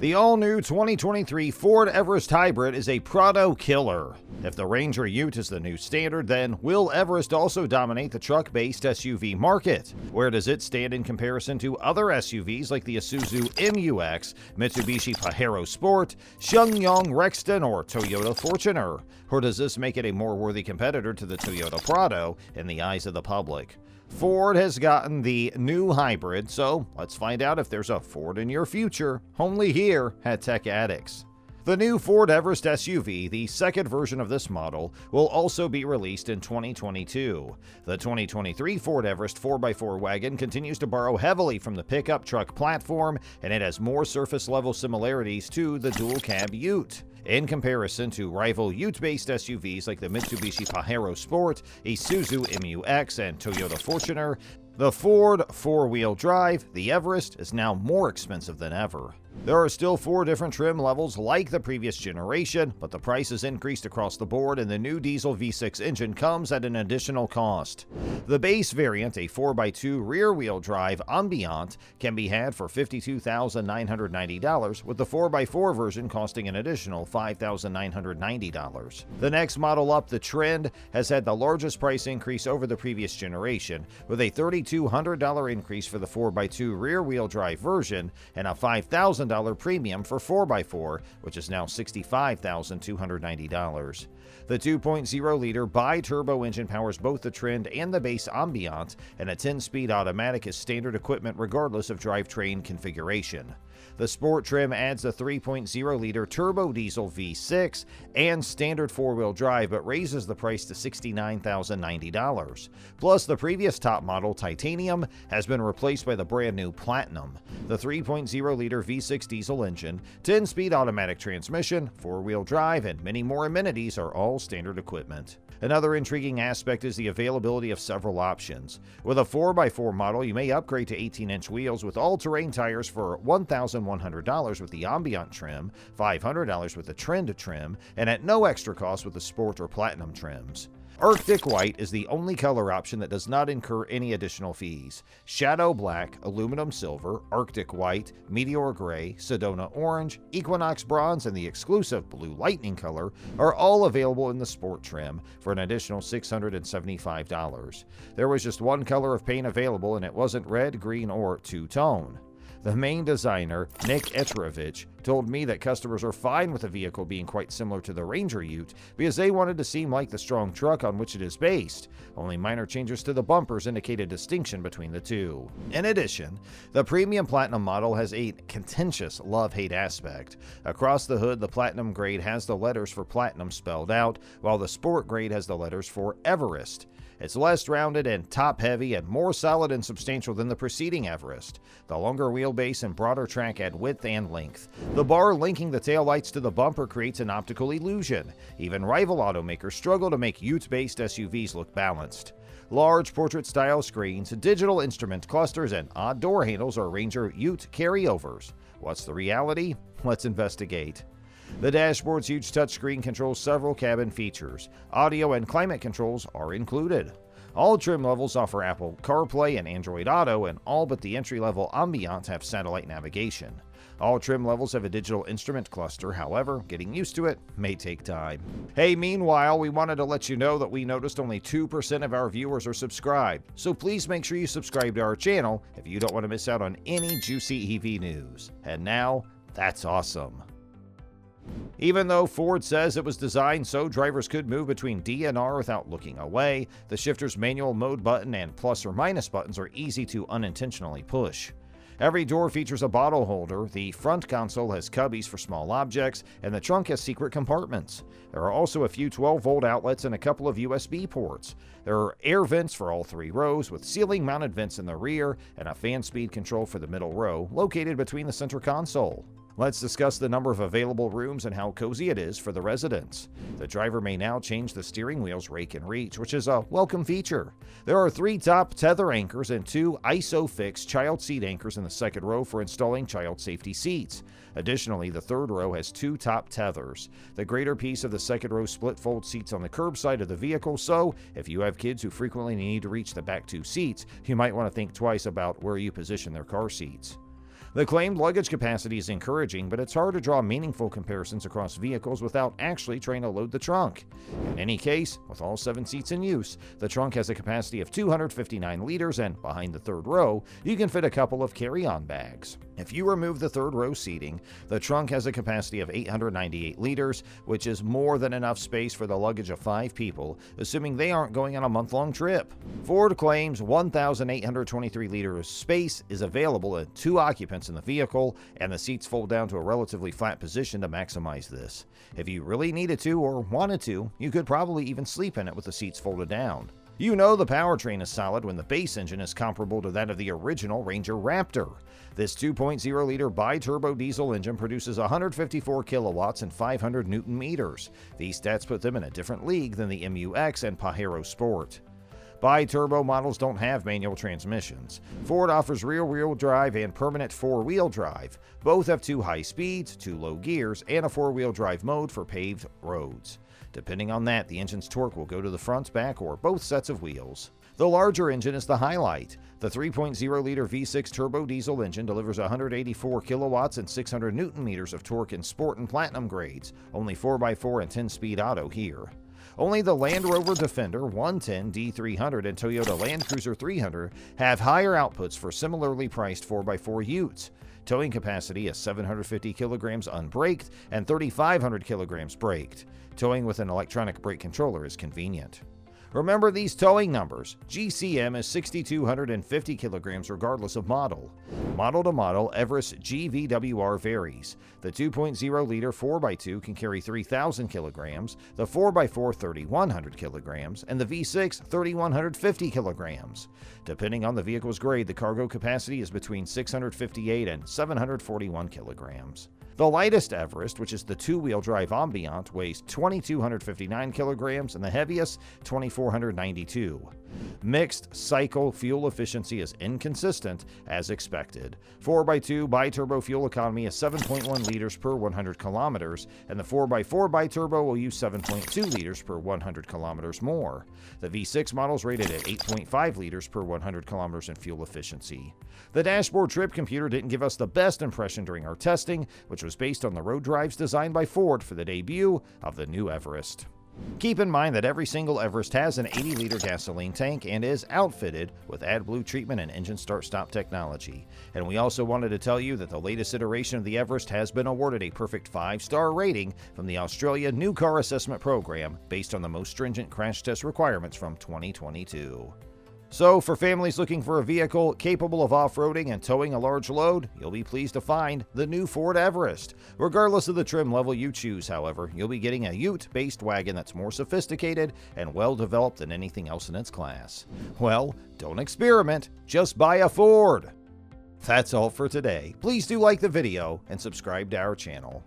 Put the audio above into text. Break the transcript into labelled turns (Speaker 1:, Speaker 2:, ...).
Speaker 1: The all-new 2023 Ford Everest Hybrid is a Prado killer. If the Ranger Ute is the new standard, then will Everest also dominate the truck-based SUV market? Where does it stand in comparison to other SUVs like the Isuzu MU-X, Mitsubishi Pajero Sport, SsangYong Rexton, or Toyota Fortuner? Or does this make it a more worthy competitor to the Toyota Prado in the eyes of the public? Ford has gotten the new hybrid, so let's find out if there's a Ford in your future, only here at Tech Addicts. The new Ford Everest SUV, the second version of this model, will also be released in 2022. The 2023 Ford Everest 4x4 wagon continues to borrow heavily from the pickup truck platform, and it has more surface-level similarities to the dual-cab Ute. In comparison to rival ute-based SUVs like the Mitsubishi Pajero Sport, Isuzu MU-X, and Toyota Fortuner, the Ford four-wheel drive, the Everest, is now more expensive than ever. There are still 4 different trim levels like the previous generation, but the price has increased across the board and the new diesel V6 engine comes at an additional cost. The base variant, a 4x2 rear-wheel drive Ambient, can be had for $52,990, with the 4x4 version costing an additional $5,990. The next model up, the Trend, has had the largest price increase over the previous generation, with a $3,200 increase for the 4x2 rear-wheel drive version and a $5,000 premium for 4x4, which is now $65,290. The 2.0-liter bi-turbo engine powers both the Trend and the base Ambient, and a 10-speed automatic is standard equipment regardless of drivetrain configuration. The Sport trim adds a 3.0-liter turbo diesel V6 and standard 4-wheel drive, but raises the price to $69,090. Plus, the previous top model, Titanium, has been replaced by the brand new Platinum. The 3.0-liter V6 diesel engine, 10-speed automatic transmission, 4-wheel drive, and many more amenities are all standard equipment. Another intriguing aspect is the availability of several options. With a 4x4 model, you may upgrade to 18-inch wheels with all-terrain tires for $1,100 with the Ambient trim, $500 with the Trend trim, and at no extra cost with the Sport or Platinum trims. Arctic White is the only color option that does not incur any additional fees. Shadow Black, Aluminum Silver, Arctic White, Meteor Gray, Sedona Orange, Equinox Bronze, and the exclusive Blue Lightning color are all available in the Sport trim for an additional $675. There was just one color of paint available, and it wasn't red, green, or two-tone. The main designer, Nick Etrovich, told me that customers are fine with the vehicle being quite similar to the Ranger Ute because they wanted to seem like the strong truck on which it is based. Only minor changes to the bumpers indicate a distinction between the two. In addition, the Premium Platinum model has a contentious love-hate aspect. Across the hood, the Platinum grade has the letters for Platinum spelled out, while the Sport grade has the letters for Everest. It's less rounded and top-heavy and more solid and substantial than the preceding Everest. The longer wheelbase and broader track add width and length. The bar linking the taillights to the bumper creates an optical illusion. Even rival automakers struggle to make ute-based SUVs look balanced. Large portrait-style screens, digital instrument clusters, and odd door handles are Ranger Ute carryovers. What's the reality? Let's investigate. The dashboard's huge touchscreen controls several cabin features. Audio and climate controls are included. All trim levels offer Apple CarPlay and Android Auto, and all but the entry-level Ambient have satellite navigation. All trim levels have a digital instrument cluster, however, getting used to it may take time. Hey, meanwhile, we wanted to let you know that we noticed only 2% of our viewers are subscribed, so please make sure you subscribe to our channel if you don't want to miss out on any juicy EV news. And now, that's awesome. Even though Ford says it was designed so drivers could move between D and R without looking away, the shifter's manual mode button and plus or minus buttons are easy to unintentionally push. Every door features a bottle holder, the front console has cubbies for small objects, and the trunk has secret compartments. There are also a few 12-volt outlets and a couple of USB ports. There are air vents for all 3 rows, with ceiling-mounted vents in the rear, and a fan speed control for the middle row, located between the center console. Let's discuss the number of available rooms and how cozy it is for the residents. The driver may now change the steering wheel's rake and reach, which is a welcome feature. There are 3 top tether anchors and 2 ISOFIX child seat anchors in the second row for installing child safety seats. Additionally, the third row has 2 top tethers. The greater piece of the second row split fold seats on the curb side of the vehicle, so if you have kids who frequently need to reach the back 2 seats, you might want to think twice about where you position their car seats. The claimed luggage capacity is encouraging, but it's hard to draw meaningful comparisons across vehicles without actually trying to load the trunk. In any case, with all 7 seats in use, the trunk has a capacity of 259 liters, and behind the third row, you can fit a couple of carry-on bags. If you remove the third row seating, the trunk has a capacity of 898 liters, which is more than enough space for the luggage of 5 people, assuming they aren't going on a month-long trip. Ford claims 1,823 liters space is available at 2 occupants in the vehicle, and the seats fold down to a relatively flat position to maximize this. If you really needed to or wanted to, you could probably even sleep in it with the seats folded down. You know the powertrain is solid when the base engine is comparable to that of the original Ranger Raptor. This 2.0-liter bi-turbo diesel engine produces 154 kilowatts and 500 newton meters. These stats put them in a different league than the MU-X and Pajero Sport. Bi-turbo models don't have manual transmissions. Ford offers rear-wheel drive and permanent 4-wheel drive. Both have 2 high speeds, 2 low gears, and a 4-wheel drive mode for paved roads. Depending on that, the engine's torque will go to the front, back, or both sets of wheels. The larger engine is the highlight. The 3.0-liter V6 turbo diesel engine delivers 184 kilowatts and 600 newton meters of torque in Sport and Platinum grades, only 4x4 and 10-speed auto here. Only the Land Rover Defender 110 D300 and Toyota Land Cruiser 300 have higher outputs for similarly priced 4x4 utes. Towing capacity is 750 kilograms unbraked and 3,500 kilograms braked. Towing with an electronic brake controller is convenient. Remember these towing numbers. GCM is 6,250 kilograms regardless of model. Model to model, Everest GVWR varies. The 2.0-liter 4x2 can carry 3,000 kilograms, the 4x4 3,100 kilograms, and the V6 3,150 kilograms. Depending on the vehicle's grade, the cargo capacity is between 658 and 741 kilograms. The lightest Everest, which is the 2-wheel drive Ambiant, weighs 2,259 kilograms and the heaviest 2,492. Mixed cycle fuel efficiency is inconsistent as expected. 4x2 bi-turbo fuel economy is 7.1 liters per 100 kilometers, and the 4x4 bi-turbo will use 7.2 liters per 100 kilometers more. The V6 model is rated at 8.5 liters per 100 kilometers in fuel efficiency. The dashboard trip computer didn't give us the best impression during our testing, which was based on the road drives designed by Ford for the debut of the new Everest. Keep in mind that every single Everest has an 80-liter gasoline tank and is outfitted with AdBlue treatment and engine start-stop technology. And we also wanted to tell you that the latest iteration of the Everest has been awarded a perfect 5-star rating from the Australia New Car Assessment Program based on the most stringent crash test requirements from 2022. So, for families looking for a vehicle capable of off-roading and towing a large load, you'll be pleased to find the new Ford Everest. Regardless of the trim level you choose, however, you'll be getting a ute-based wagon that's more sophisticated and well-developed than anything else in its class. Well, don't experiment, just buy a Ford! That's all for today. Please do like the video and subscribe to our channel.